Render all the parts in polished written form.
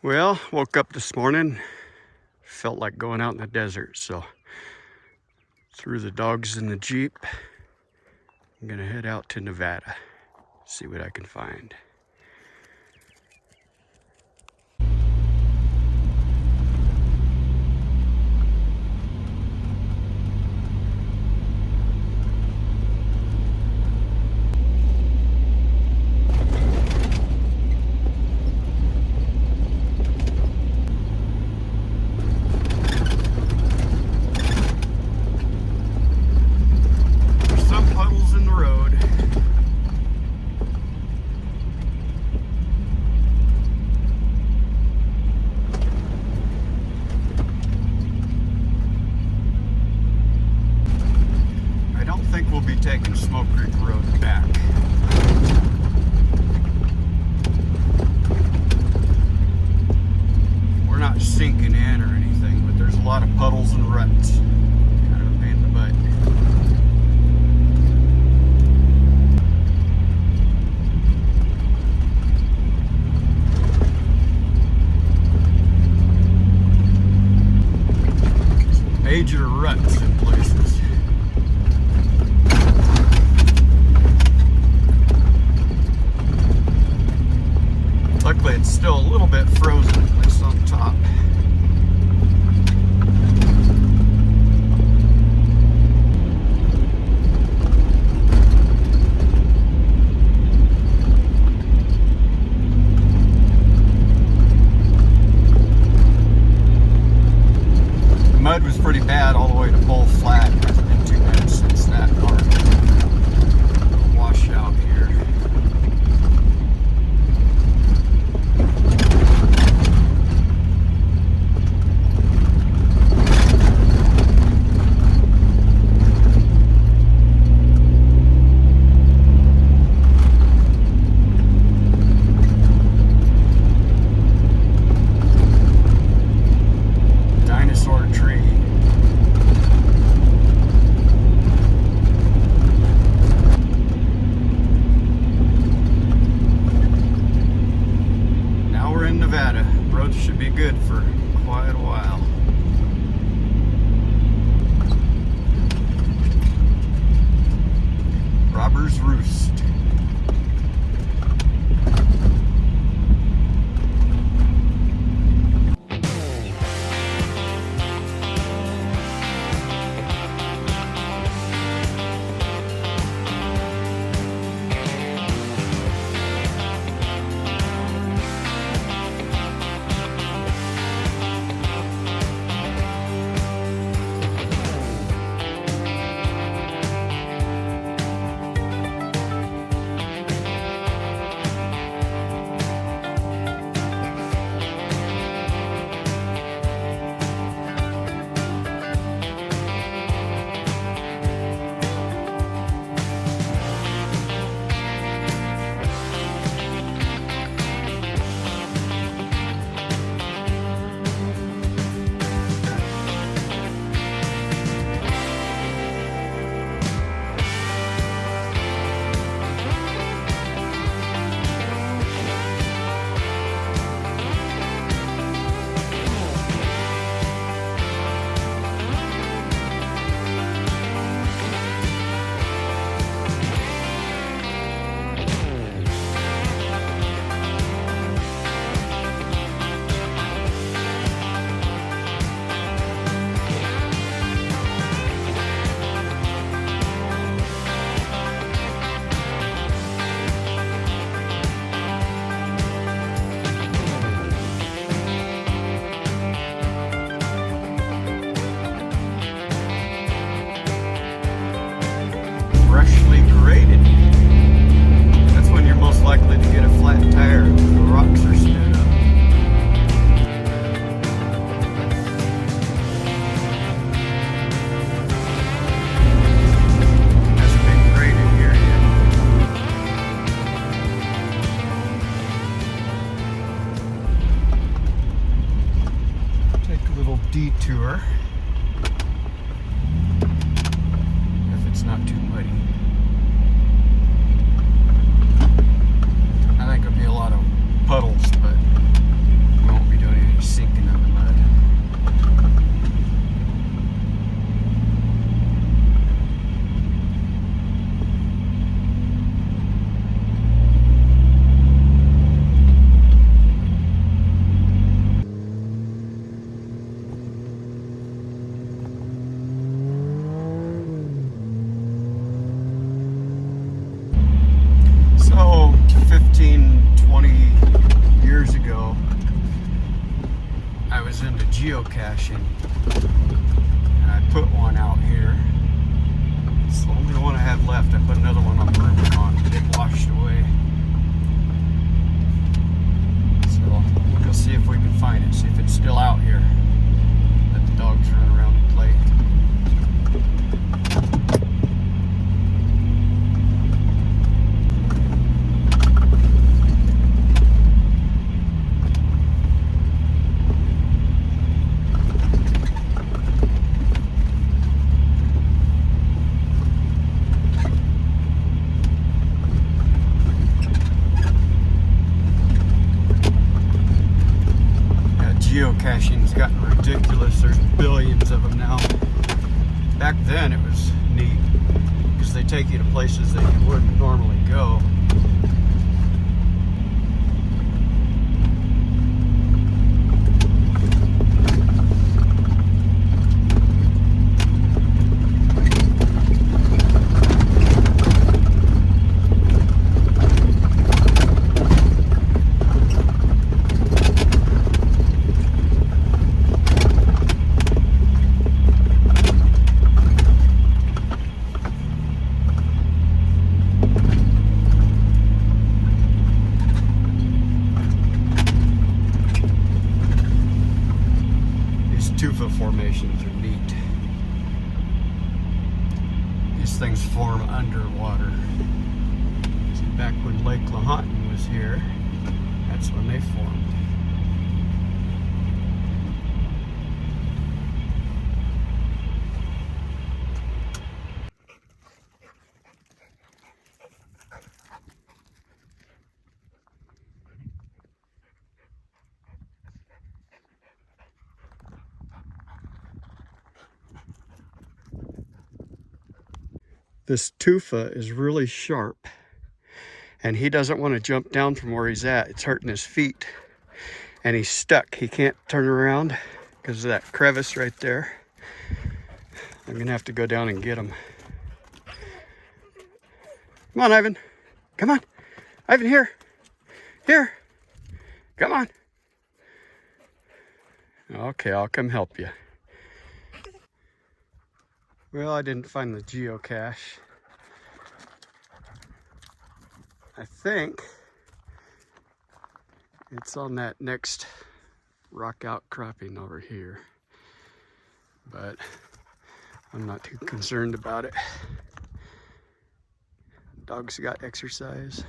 Well, woke up this morning, felt like going out in the desert, so threw the dogs in the Jeep. I'm gonna head out to Nevada, see what I can find. Taking Smoke Creek Road back. We're not sinking in or anything, but there's a lot of puddles and ruts. Kind of a pain in the butt. Major ruts in places. Luckily, it's still a little bit frozen, at least on top. The mud was pretty bad all the way to Bull Flat. It hasn't been too bad since that part. Wash out here. Nevada. Roads should be good for quite a while. Robber's Roost. Freshly graded. That's when you're most likely to get a flat tire if the rocks are stood up. Hasn't been graded here yet. Take a little detour. If it's not too muddy. I think there'll be a lot of puddles, but we won't be geocaching. And I put one out here. It's the only one I have left. I put another one on the Rubicon, but it washed away. So we'll see if we can find it, see if it's still out here. Let the dogs run around and play. Geocaching's gotten ridiculous. There's billions of them now. Back then it was neat because they take you to places that you wouldn't normally go. Tufa formations are neat. These things form underwater. See, back when Lake Lahontan was here, that's when they formed. This tufa is really sharp, and he doesn't want to jump down from where he's at. It's hurting his feet, and he's stuck. He can't turn around because of that crevice right there. I'm gonna have to go down and get him. Come on, Ivan. Come on. Ivan, here. Here. Come on. Okay, I'll come help you. Well, I didn't find the geocache. I think it's on that next rock outcropping over here, but I'm not too concerned about it. Dogs got exercise.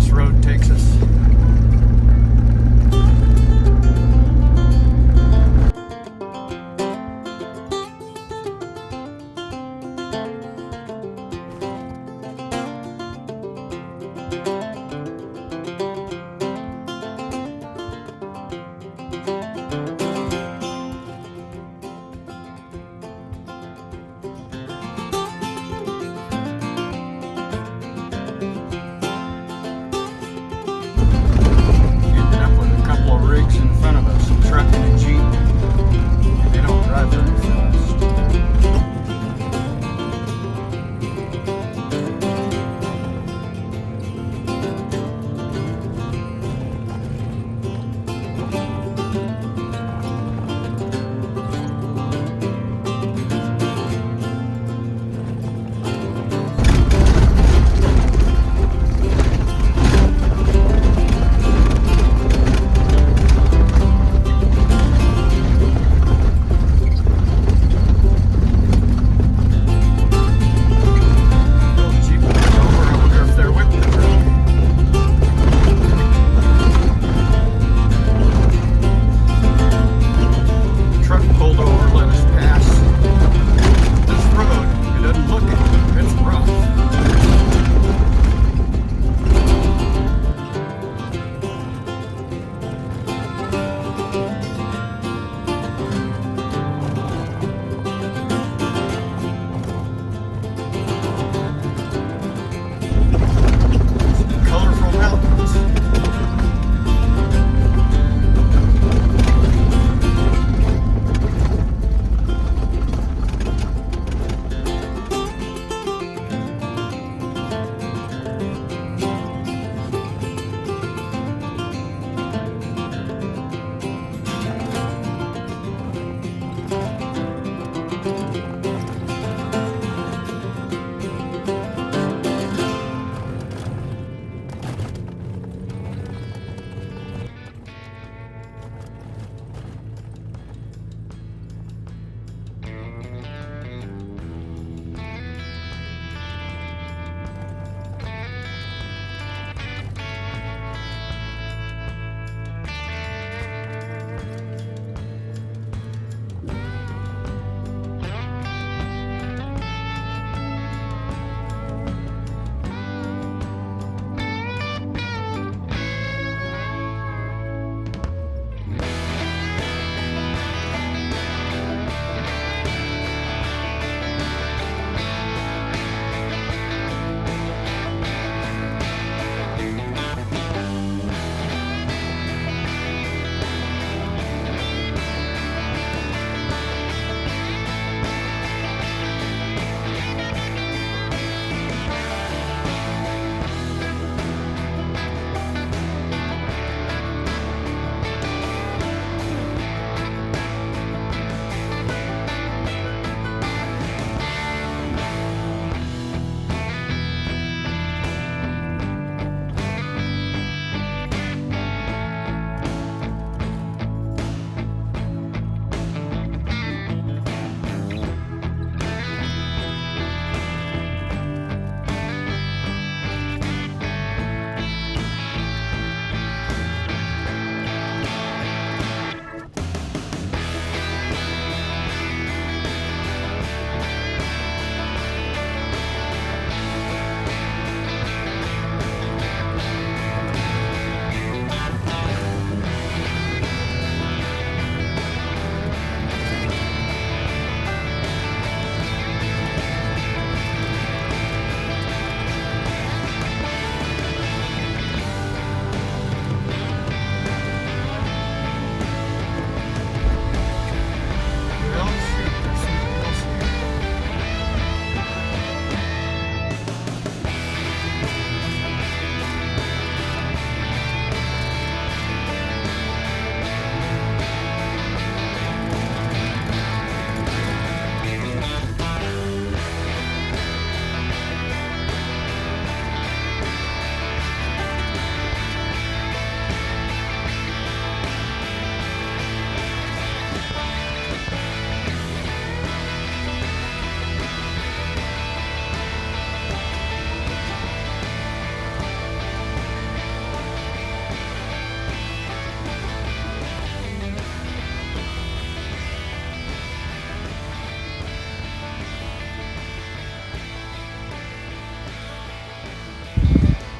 this road takes us.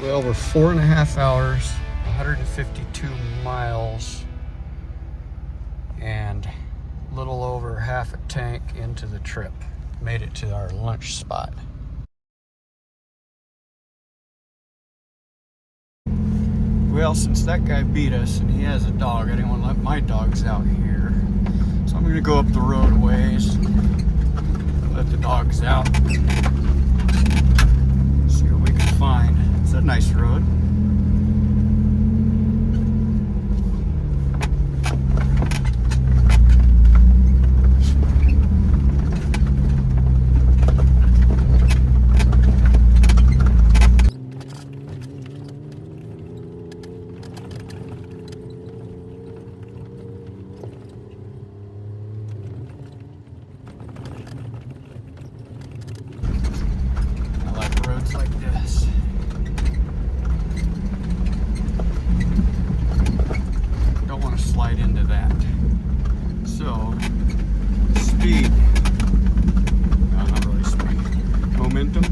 Well, we're 4.5 hours, 152 miles, and a little over half a tank into the trip. Made it to our lunch spot. Well, since that guy beat us and he has a dog, I didn't want to let my dogs out here. So I'm going to go up the road a ways, let the dogs out, see what we can find. It's a nice road. Roads like this. Don't want to slide into that. So, speed. No, not really speed. Momentum.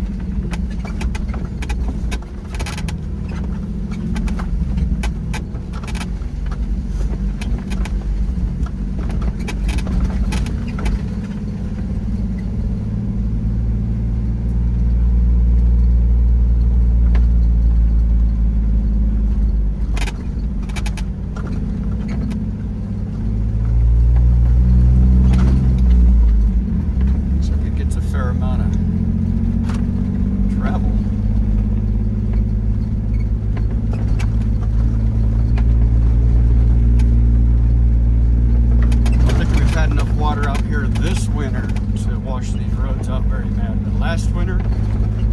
Last winter,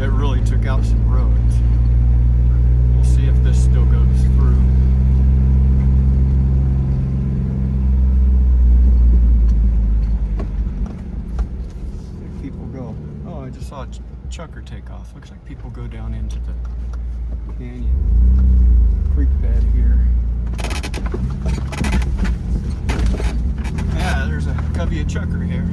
it really took out some roads. We'll see if this still goes through. Where people go? Oh, I just saw a chucker take off. Looks like people go down into the canyon creek bed here. Yeah, there's a covey of chucker here.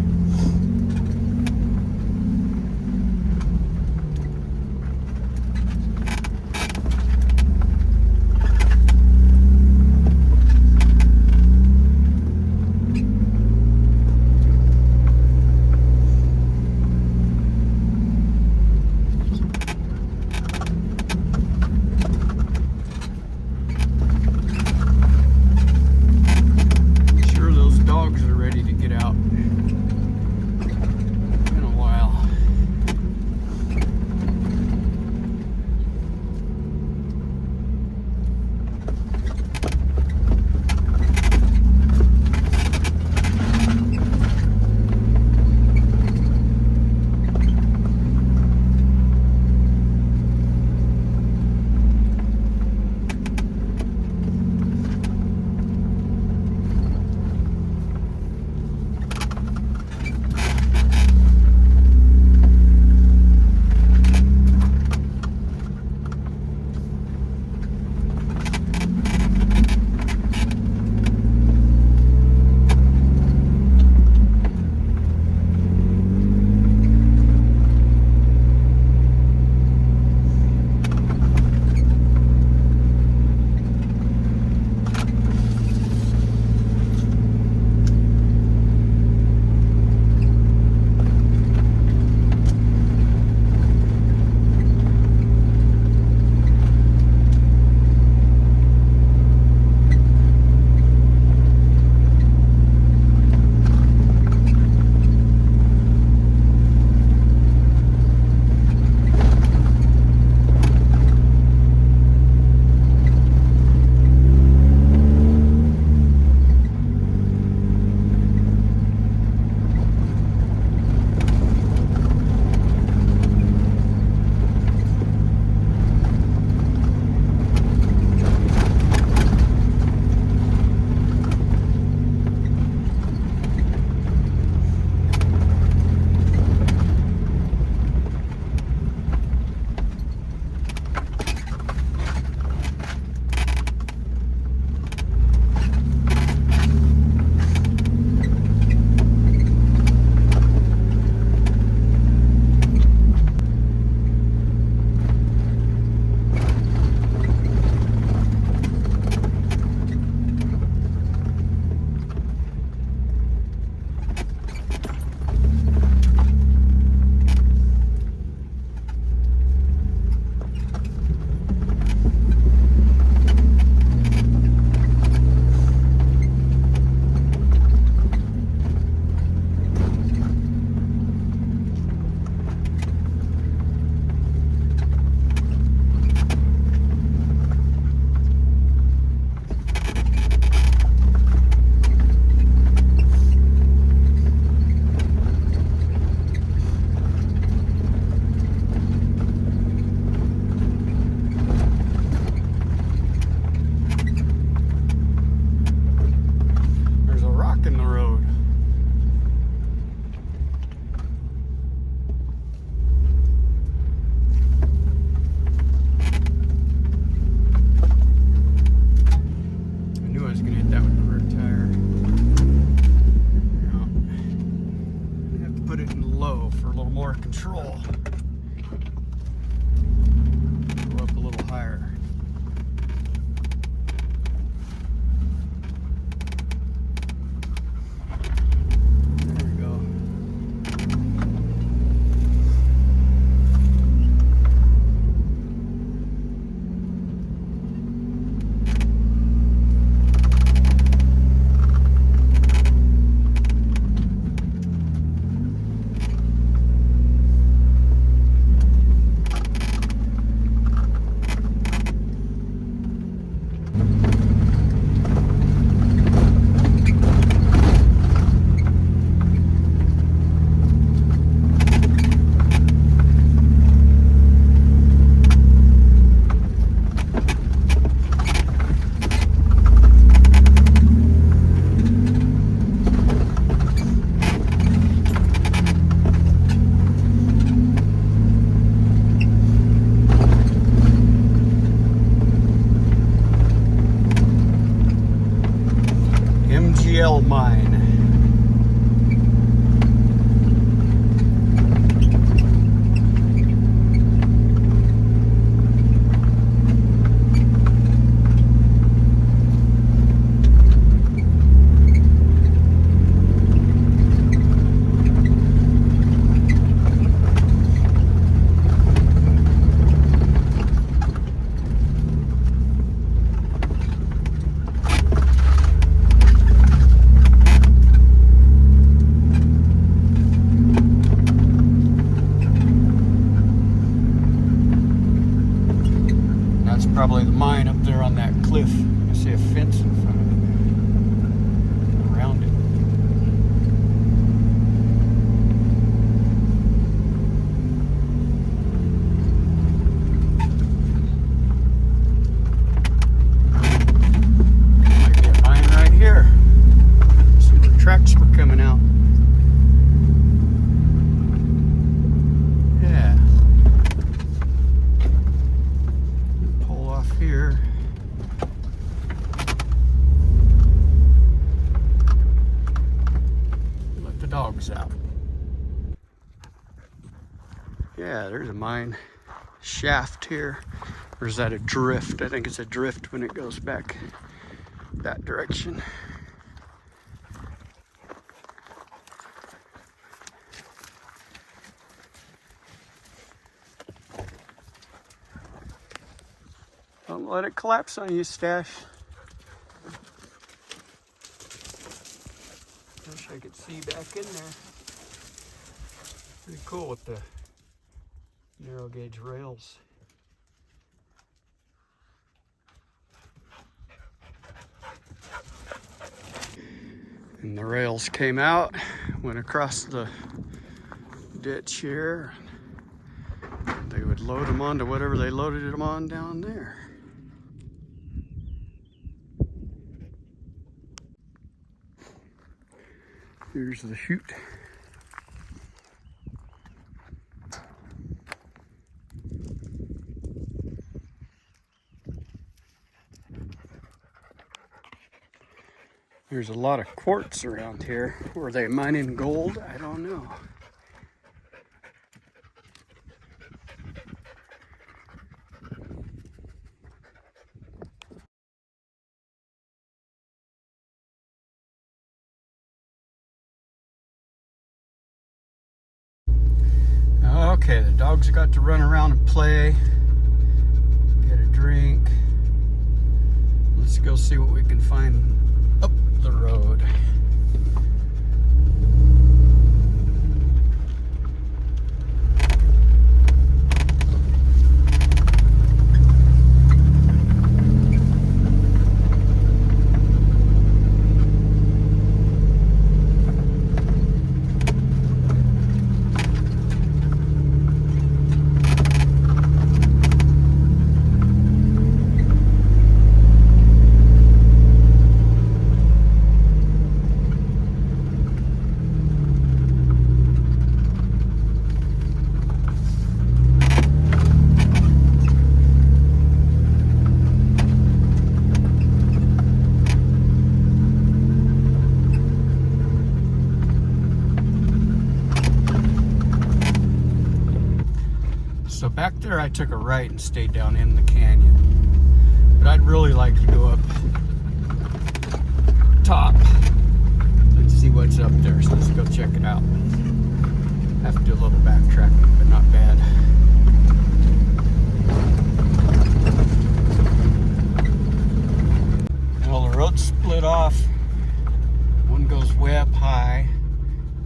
control. Go up a little higher. There we go. MGL Mine. That's probably the mine up there on that cliff. I see a fence in front of it. Around it. Might be a mine right here. See where tracks were coming out. Yeah. Pull off here. Let the dogs out. Yeah, there's a mine shaft here. Or is that a drift? I think it's a drift when it goes back that direction. Don't let it collapse on you, Stash. Wish I could see back in there. Pretty cool with the narrow gauge rails. And the rails came out, went across the ditch here. They would load them onto whatever they loaded them on down there. Here's the chute. There's a lot of quartz around here. Were they mining gold? I don't know. Okay, the dogs got to run around and play, get a drink. Let's go see what we can find up the road. So back there I took a right and stayed down in the canyon. But I'd really like to go up top and see what's up there. So let's go check it out. Have to do a little backtracking, but not bad. Well, the road split off. One goes way up high.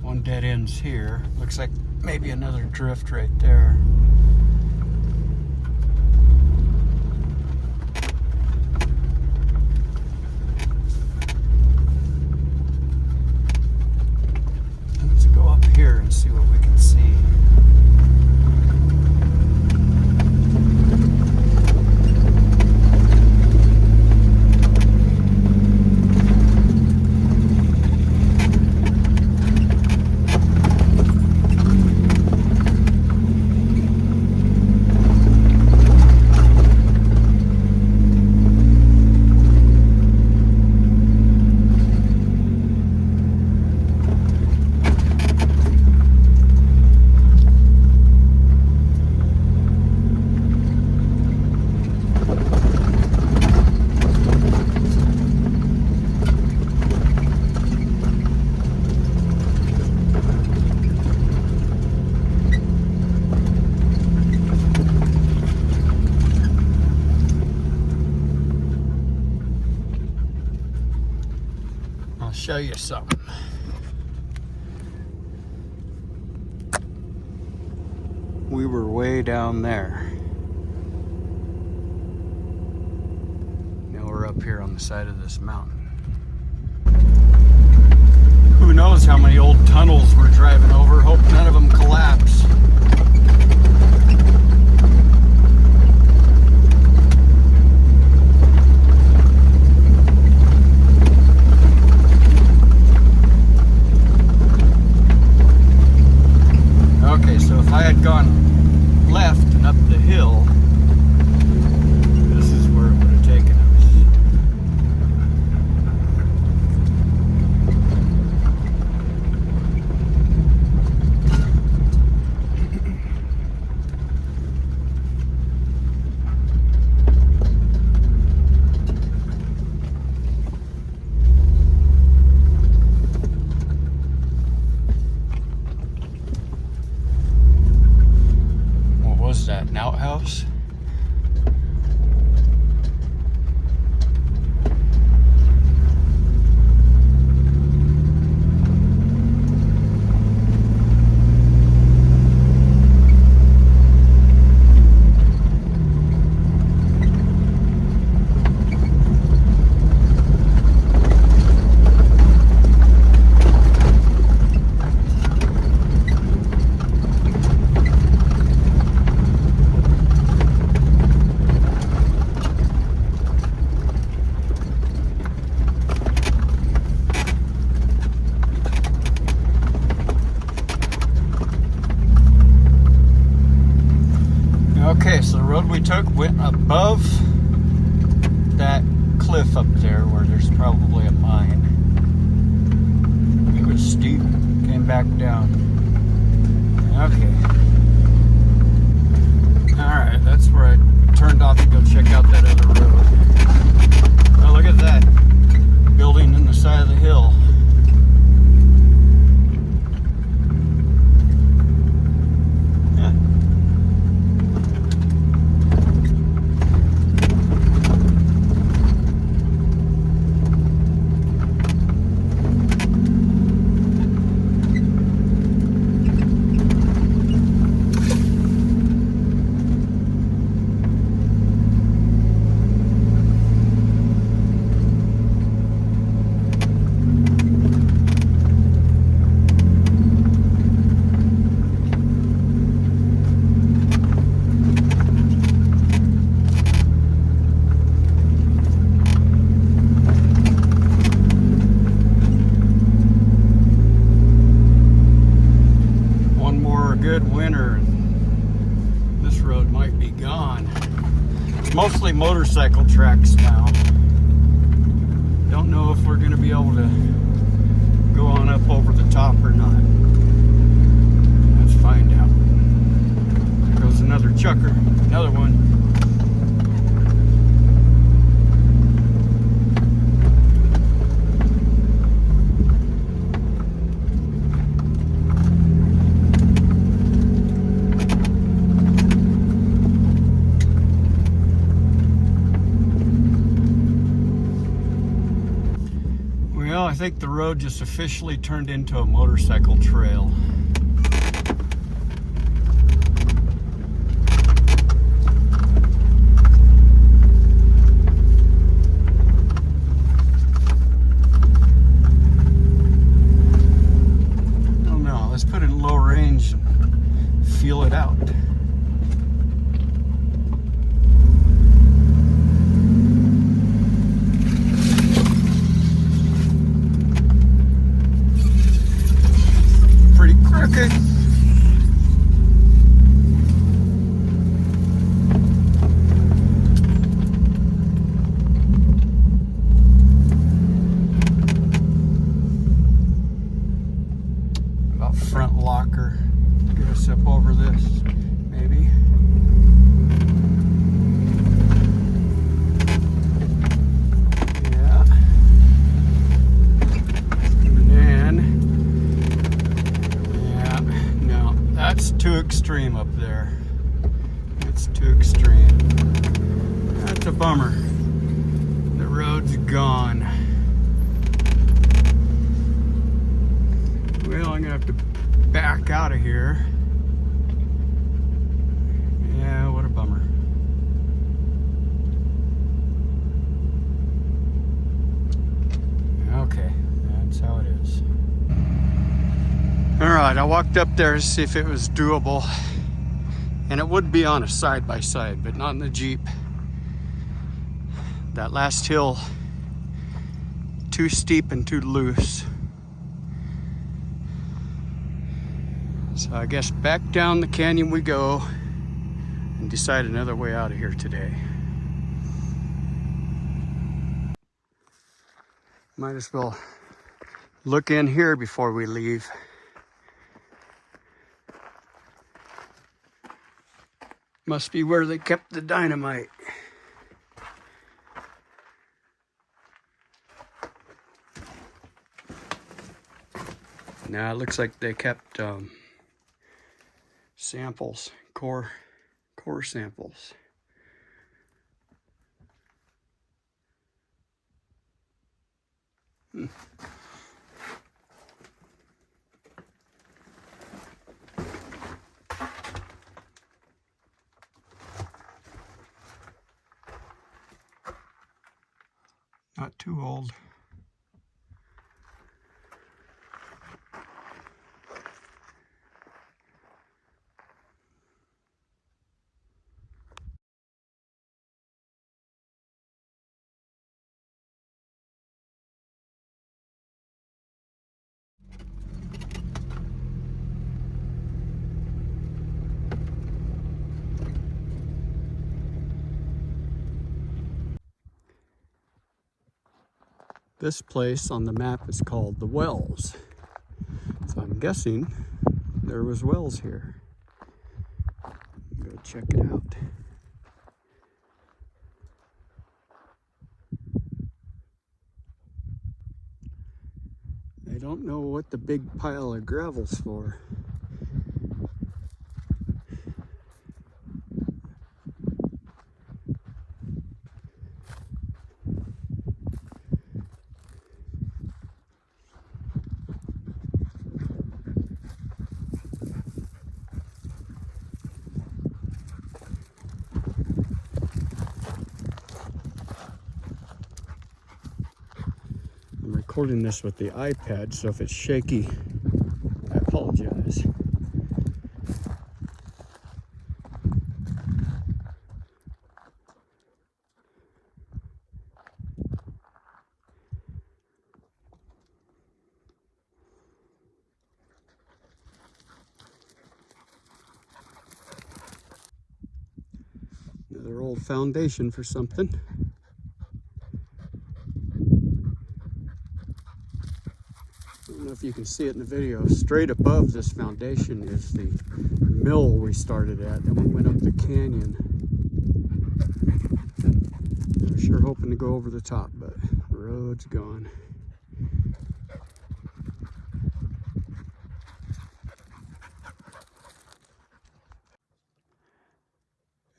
One dead ends here. Looks like maybe another drift right there. Let's go up here and see what we can see. I'll show you something. We were way down there. Now we're up here on the side of this mountain. Who knows how many old tunnels we're driving over. Hope none of them collapse. Okay, so if I had gone left and up the hill, this is where it would have taken us. Was that an outhouse? Okay, so the road we took went above that cliff up there where there's probably a mine. It was steep, came back down. Okay. Alright, that's where I turned off to go check out that other road. Oh, look at that building in the side of the hill. Good winter and this road might be gone. It's mostly motorcycle tracks now. Don't know if we're going to be able to go on up over the top or not. Let's find out. There goes another chop. chucker, another one. Well, I think the road just officially turned into a motorcycle trail. Oh no, let's put it in low range and feel it out. Pretty crooked. About front locker. Get us up over this, maybe. Yeah. And then, yeah, no, that's too extreme up there. It's too extreme. That's a bummer. The road's gone. Well, I'm gonna have to back out of here. Yeah, what a bummer. Okay, that's how it is. All right, I walked up there to see if it was doable. And it would be on a side-by-side, but not in the Jeep. That last hill, too steep and too loose. So I guess back down the canyon we go and decide another way out of here today. Might as well look in here before we leave. Must be where they kept the dynamite. Now it looks like they kept samples, core samples. Not too old. This place on the map is called the Wells. So I'm guessing there was wells here. Go check it out. I don't know what the big pile of gravel's for. I'm recording this with the iPad, so if it's shaky, I apologize. Another old foundation for something. I don't know if if you can see it in the video, straight above this foundation is the mill we started at. Then we went up the canyon. I'm sure hoping to go over the top, but the road's gone.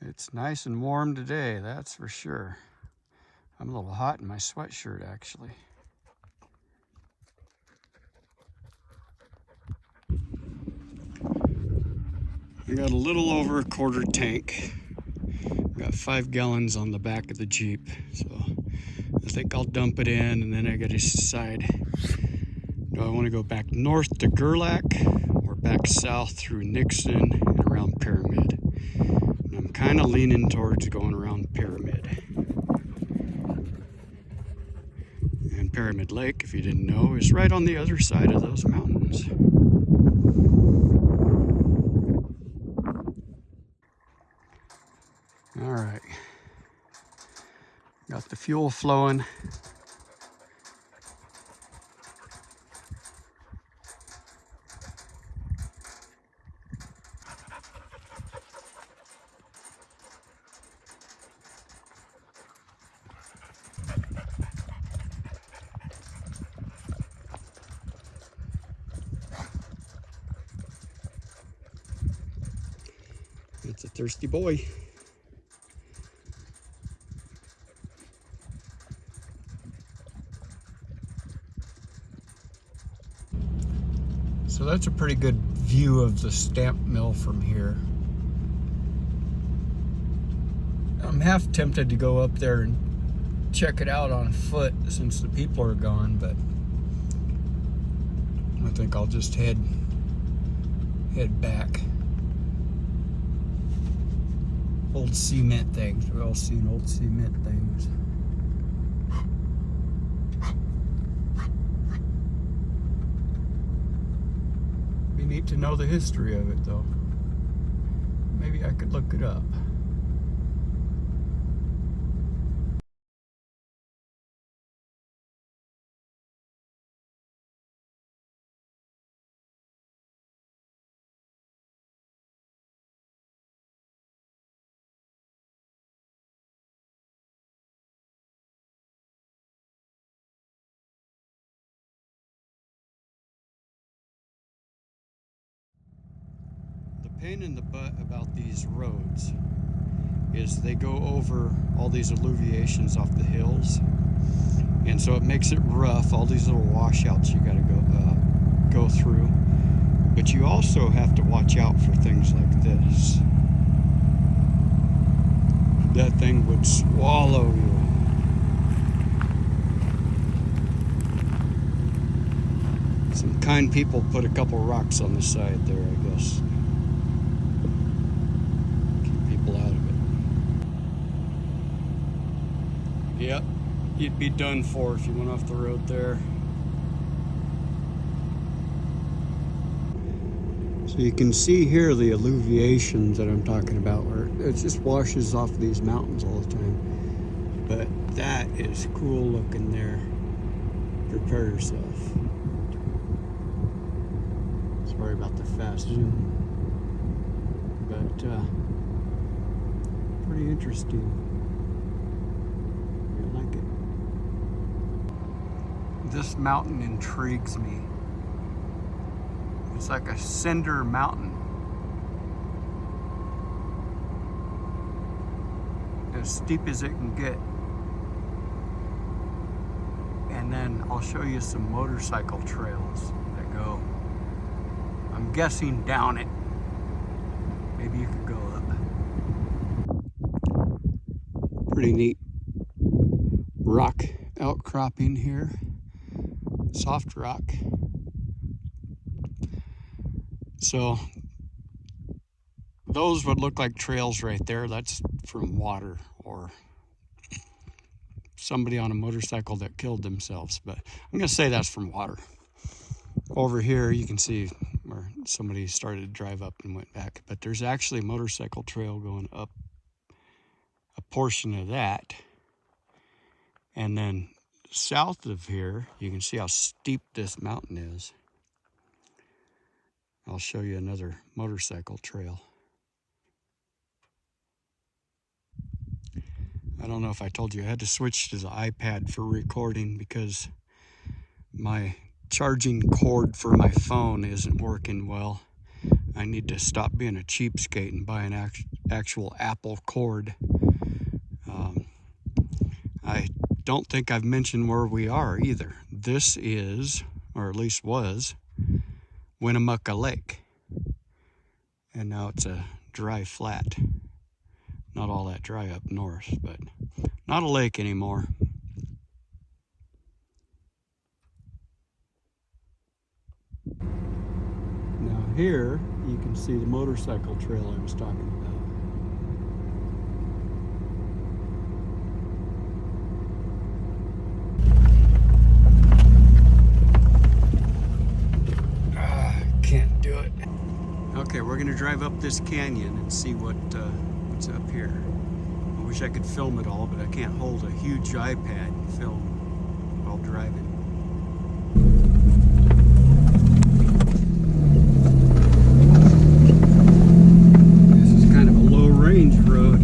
It's nice and warm today, that's for sure. I'm a little hot in my sweatshirt, actually. I got a little over a quarter tank. Got 5 gallons on the back of the Jeep, so I think I'll dump it in, and then I gotta decide, do I want to go back north to Gerlac or back south through Nixon and around Pyramid? And I'm kind of leaning towards going around Pyramid. And Pyramid Lake, if you didn't know, is right on the other side of those mountains. All right, got the fuel flowing. It's a thirsty boy. So that's a pretty good view of the stamp mill from here. I'm half tempted to go up there and check it out on foot since the people are gone, but I think I'll just head back. Old cement things. We've all seen old cement things. Be neat to know the history of it, though. Maybe I could look it up. Pain in the butt about these roads is they go over all these alluviations off the hills, and so it makes it rough. All these little washouts you got to go through, but you also have to watch out for things like this. That thing would swallow you. Some kind people put a couple rocks on the side there, I guess. Out of it. Yep, you'd be done for if you went off the road there. So you can see here the alluviations that I'm talking about, where it just washes off these mountains all the time. But that is cool looking there. Prepare yourself. Sorry about the fast zoom. But pretty interesting. I like it. This mountain intrigues me. It's like a cinder mountain. As steep as it can get. And then I'll show you some motorcycle trails that go, I'm guessing, down it. Maybe you could go up. Pretty neat rock outcropping here. Soft rock. So those would look like trails right there. That's from water or somebody on a motorcycle that killed themselves. But I'm going to say that's from water. Over here you can see where somebody started to drive up and went back. But there's actually a motorcycle trail going up a portion of that. And then south of here, you can see how steep this mountain is. I'll show you another motorcycle trail. I don't know if I told you, I had to switch to the iPad for recording because my charging cord for my phone isn't working well. I need to stop being a cheapskate and buy an actual Apple cord. I don't think I've mentioned where we are either. This is, or at least was, Winnemucca Lake. And now it's a dry flat. Not all that dry up north, but not a lake anymore. Now here you can see the motorcycle trail I was talking about. Can't do it. Okay, we're gonna drive up this canyon and see what's up here. I wish I could film it all, but I can't hold a huge iPad and film while driving. This is kind of a low range road.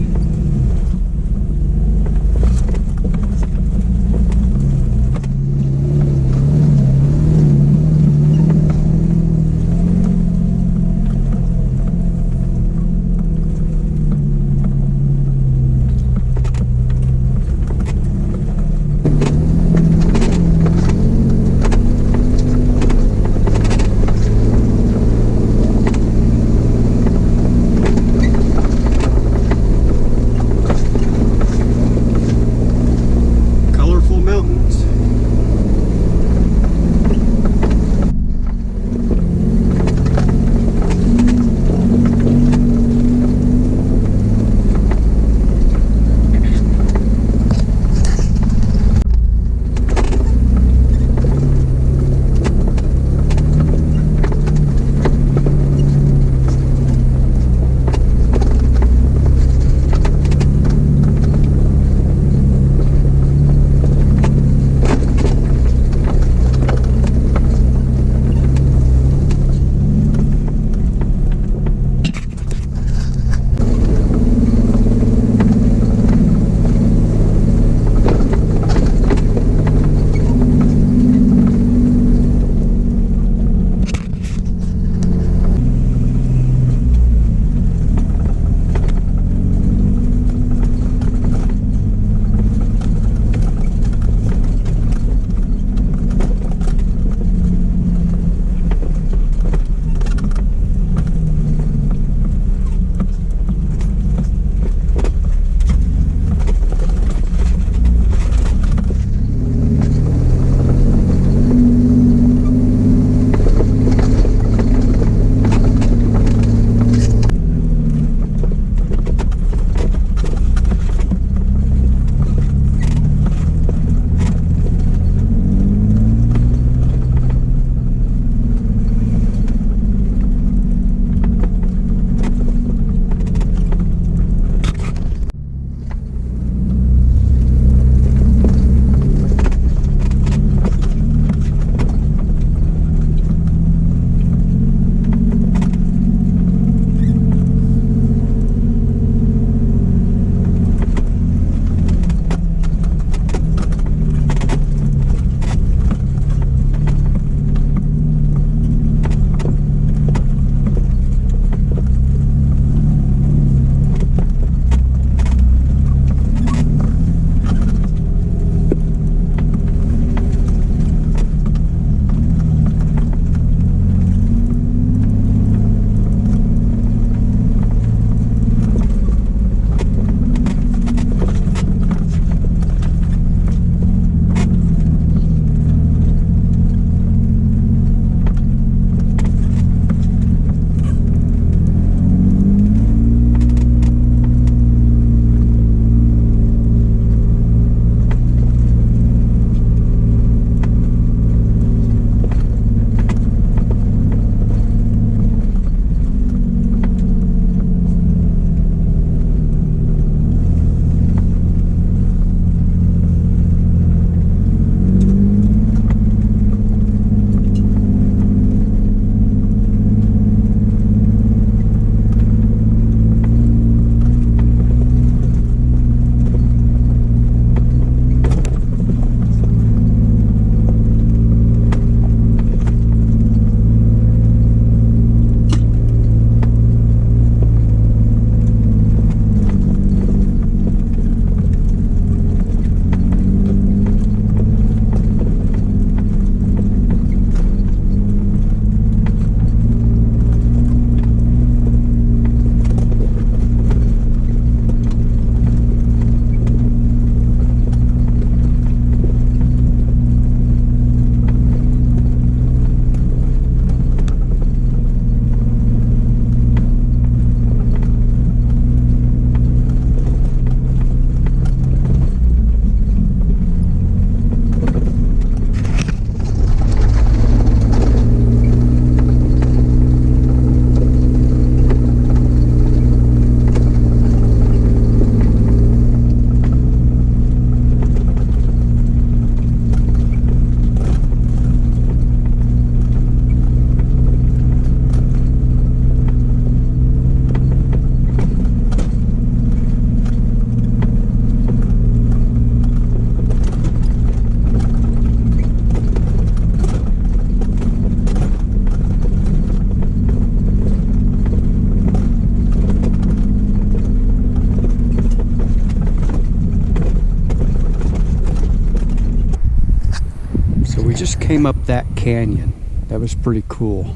just came up that canyon. That was pretty cool.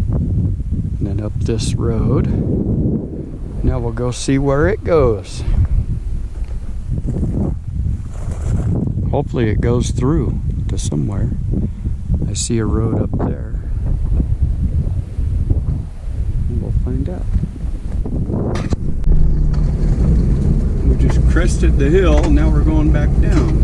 And then up this road. Now we'll go see where it goes. Hopefully it goes through to somewhere. I see a road up there. And we'll find out. We just crested the hill, now we're going back down.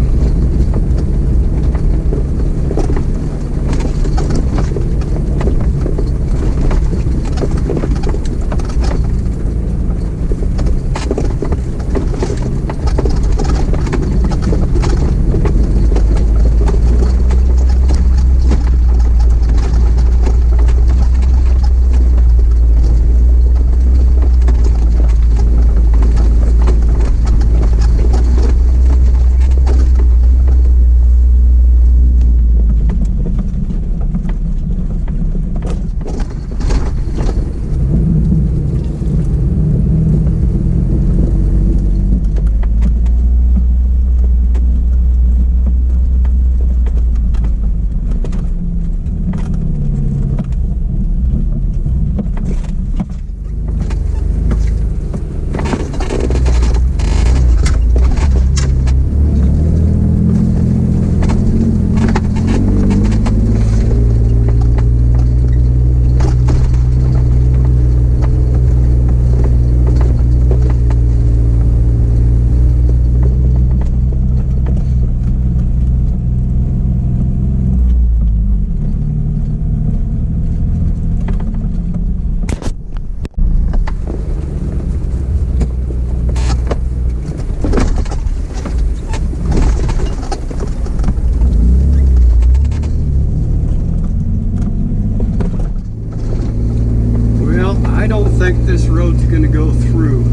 This road's gonna go through.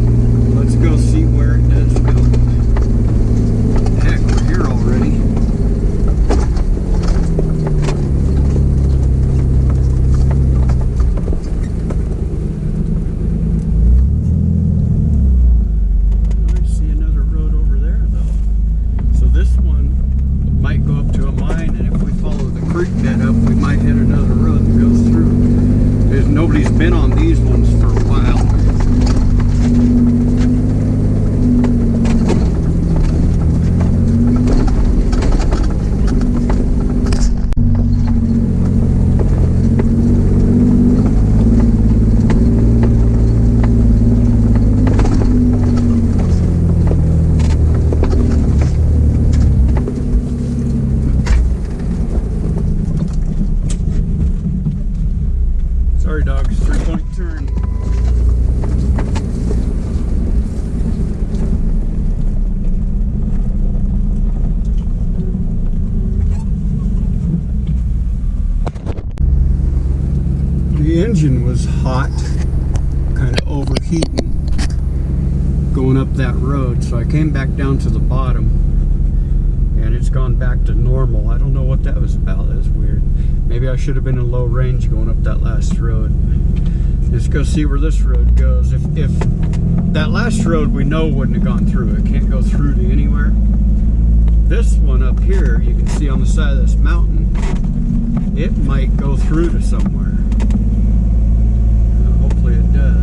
Let's go see where it does go. Heck, we're here already. I see another road over there though. So this one might go up to a mine, and if we follow the creek bed up, we might hit another road that goes through. There's nobody's been on these ones for a while. Sorry, dogs, 3-point turn. The engine was hot, kind of overheating, going up that road, so I came back down to the bottom, and it's gone back to normal. I don't know what that was about. That was weird. Maybe I should have been in low range going up that last road. Let's go see where this road goes. If that last road we know wouldn't have gone through, it can't go through to anywhere. This one up here, you can see on the side of this mountain, it might go through to somewhere. Hopefully it does.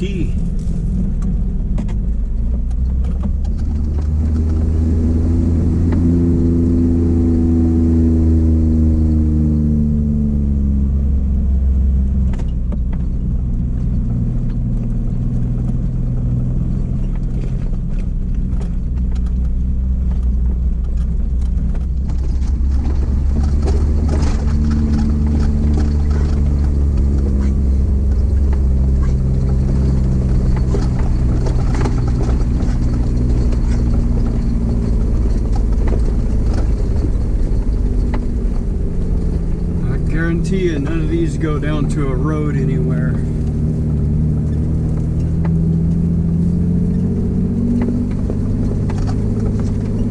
guarantee. Guarantee you none of these go down to a road anywhere.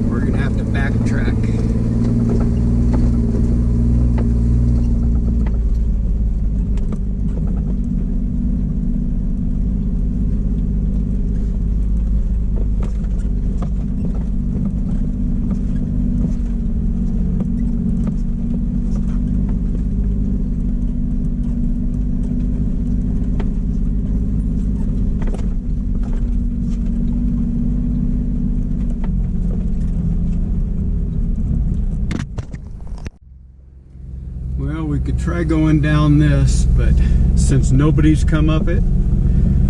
We're gonna have to backtrack. Well, we could try going down this, but since nobody's come up it,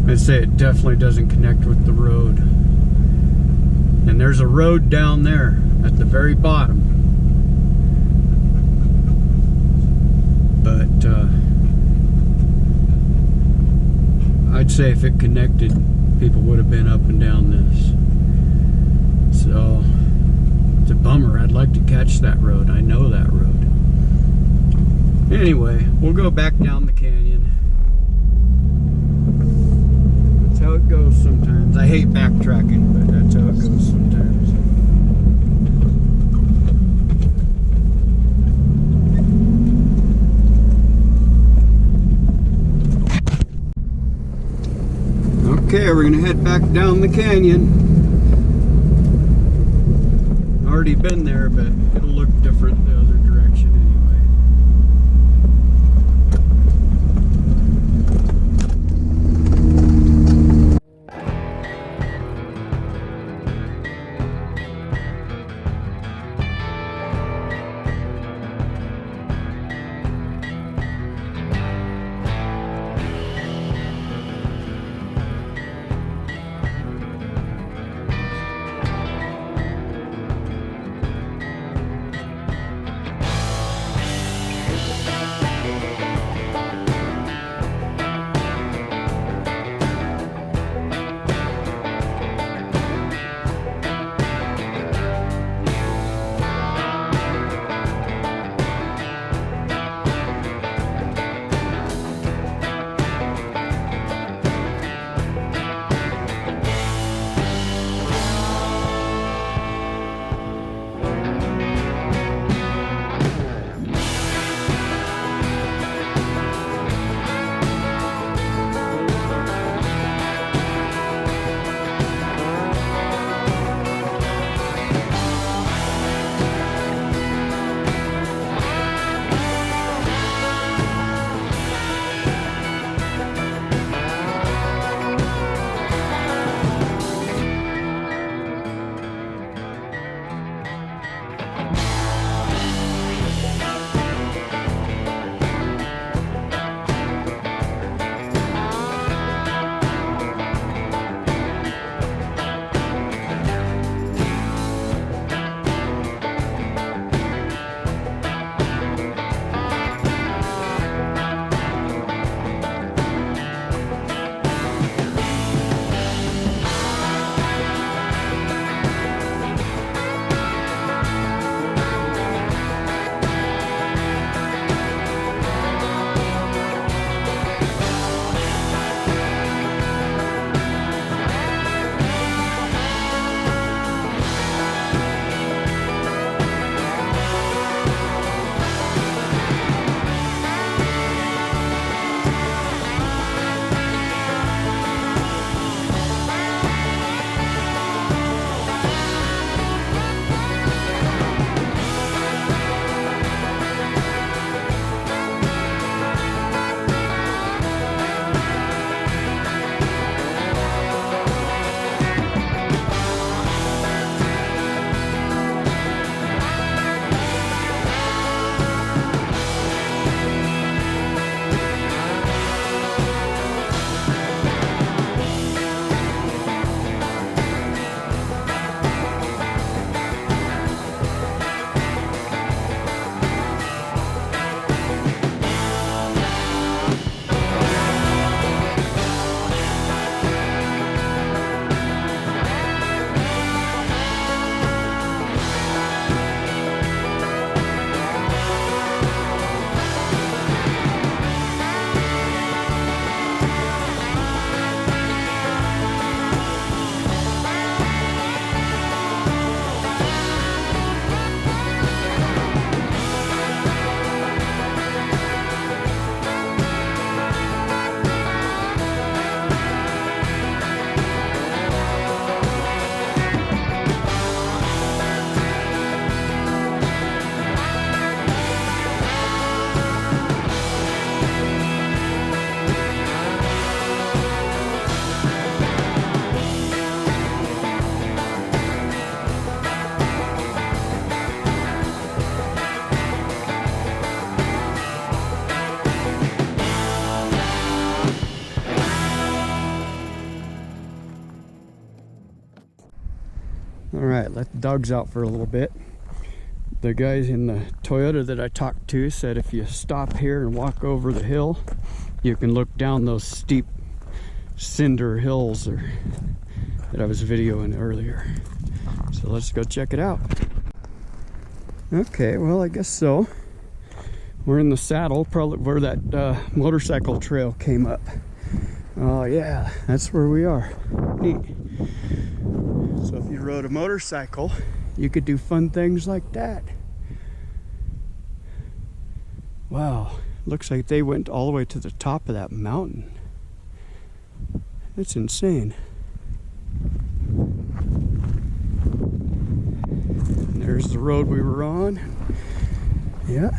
I'd say it definitely doesn't connect with the road. And there's a road down there at the very bottom. But I'd say if it connected, people would have been up and down this. So it's a bummer. I'd like to catch that road. I know that road. Anyway, we'll go back down the canyon. That's how it goes sometimes. I hate backtracking, but that's how it goes sometimes. Okay, we're gonna head back down the canyon. Already been there, but it'll look different the other direction anyway. right, let the dogs out for a little bit. The guys in the Toyota that I talked to said if you stop here and walk over the hill, you can look down those steep cinder hills that I was videoing earlier. So let's go check it out. Okay, well, I guess so. We're in the saddle, probably where that motorcycle trail came up. Oh yeah, that's where we are. Neat. So if you rode a motorcycle, you could do fun things like that. Wow, looks like they went all the way to the top of that mountain. That's insane. And there's the road we were on. Yeah.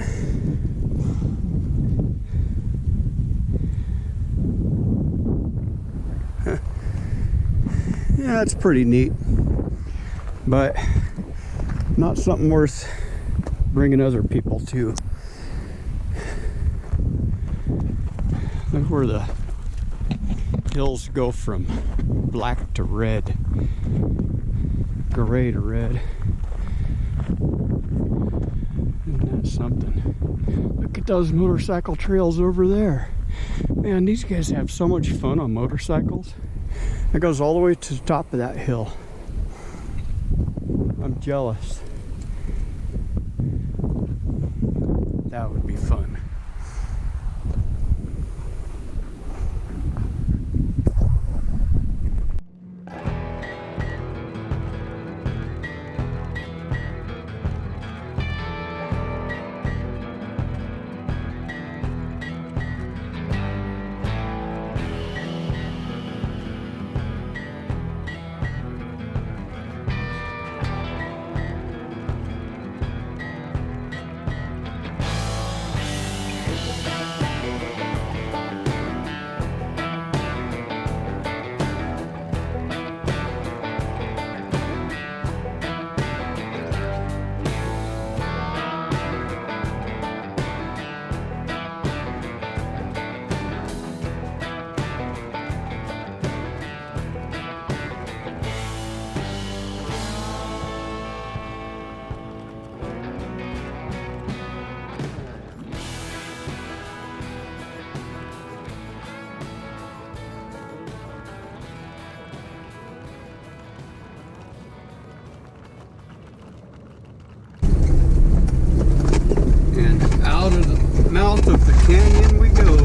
Yeah, it's pretty neat, but not something worth bringing other people to. Look where the hills go from black to red, gray to red. Isn't that something? Look at those motorcycle trails over there. Man, these guys have so much fun on motorcycles. It goes all the way to the top of that hill. I'm jealous. That would be fun. Out of the mouth of the canyon we go.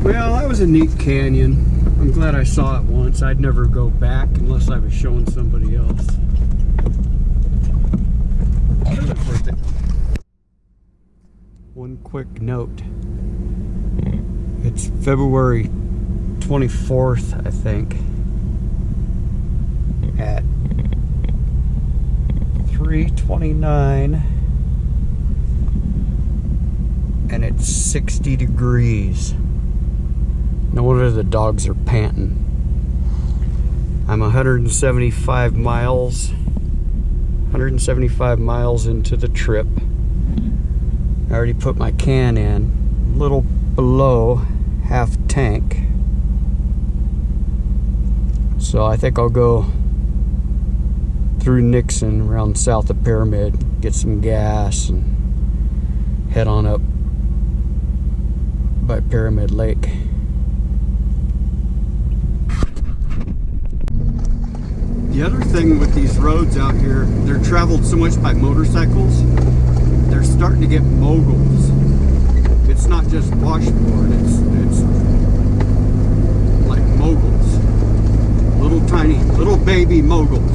Well, that was a neat canyon. I'm glad I saw it once. I'd never go back unless I was showing somebody else. It was worth it. One quick note. It's February 24th, I think, at 3:29, and it's 60 degrees. No wonder the dogs are panting. I'm 175 miles into the trip. I already put my can in, a little below half tank. So I think I'll go through Nixon around south of Pyramid, get some gas, and head on up by Pyramid Lake. The other thing with these roads out here, they're traveled so much by motorcycles, they're starting to get moguls. It's not just washboard, it's like moguls. Little tiny, little baby moguls.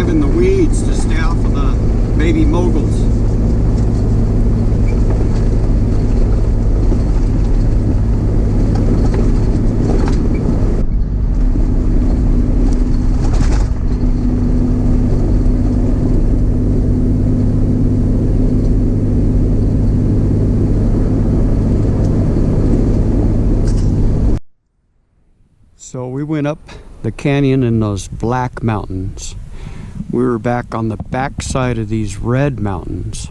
In the weeds to stay off of the baby moguls. went up the canyon in those black mountains. We were back on the back side of these red mountains.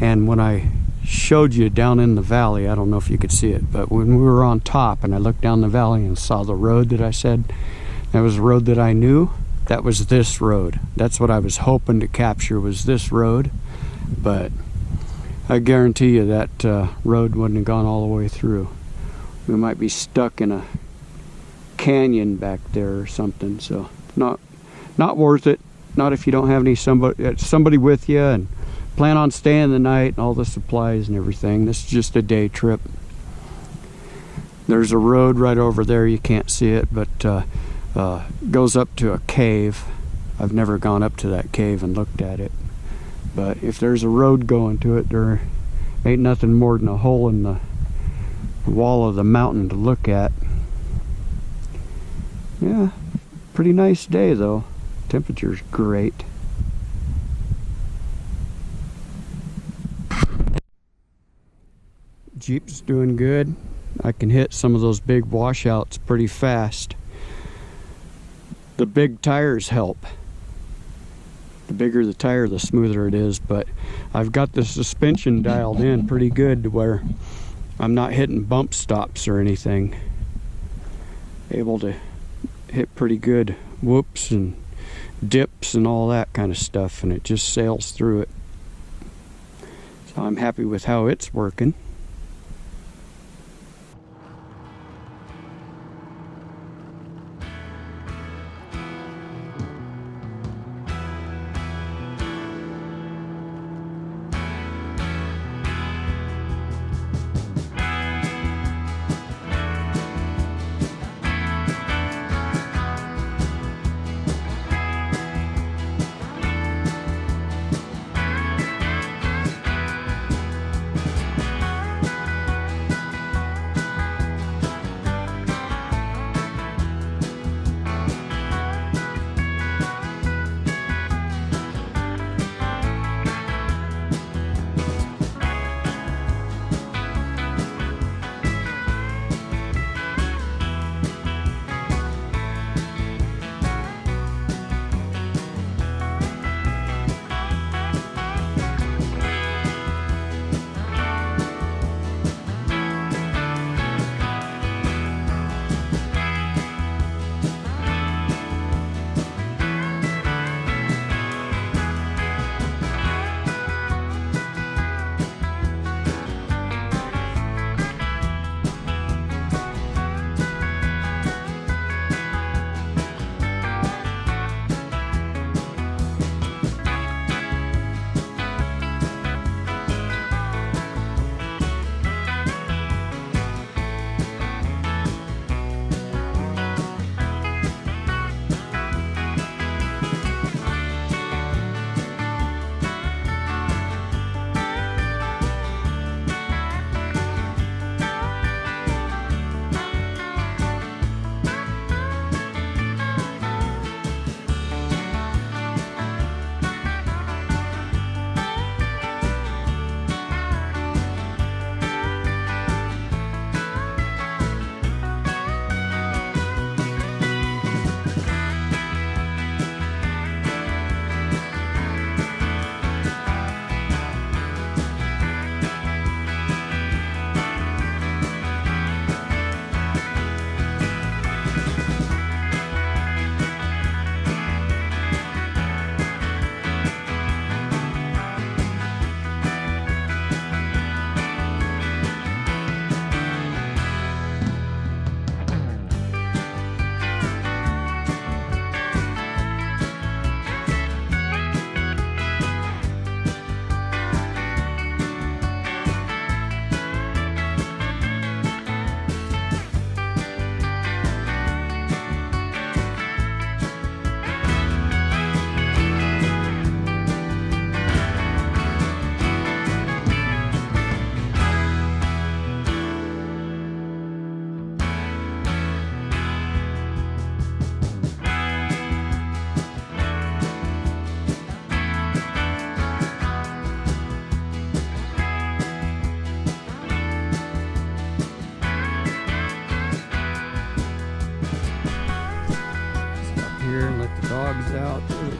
And when I showed you down in the valley, I don't know if you could see it, but when we were on top and I looked down the valley and saw the road that I said, that was a road that I knew, that was this road. That's what I was hoping to capture, was this road. But I guarantee you that road wouldn't have gone all the way through. We might be stuck in a canyon back there or something, so not worth it. Not if you don't have somebody with you and plan on staying the night and all the supplies and everything. This is just a day trip. There's a road right over there, you can't see it, but goes up to a cave. I've never gone up to that cave and looked at it, but if there's a road going to it, there ain't nothing more than a hole in the wall of the mountain to look at. Yeah, pretty nice day though. Temperature's great. Jeep's doing good. I can hit some of those big washouts pretty fast. The big tires help. The bigger the tire, the smoother it is, but I've got the suspension dialed in pretty good to where I'm not hitting bump stops or anything. Able to hit pretty good whoops and dips and all that kind of stuff, and it just sails through it. So I'm happy with how it's working.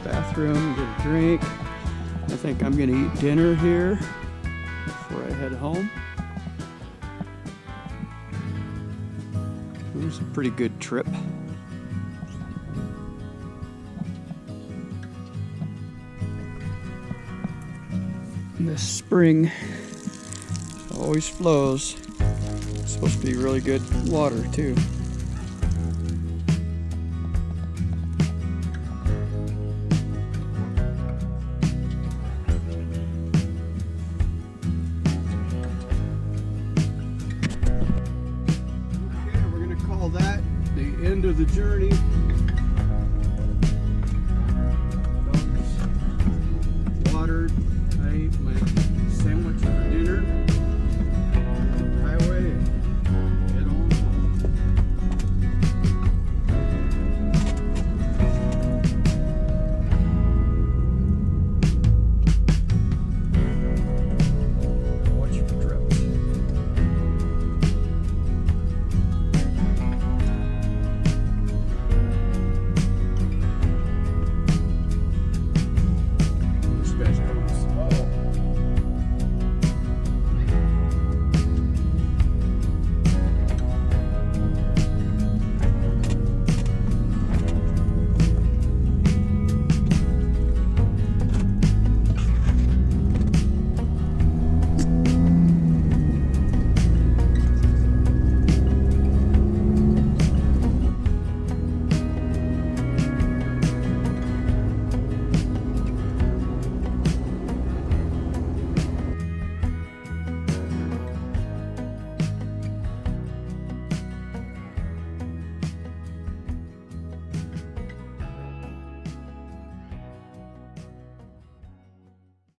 bathroom, get a drink. I think I'm gonna eat dinner here before I head home. It was a pretty good trip. And this spring always flows. It's supposed to be really good water too. That the end of the journey.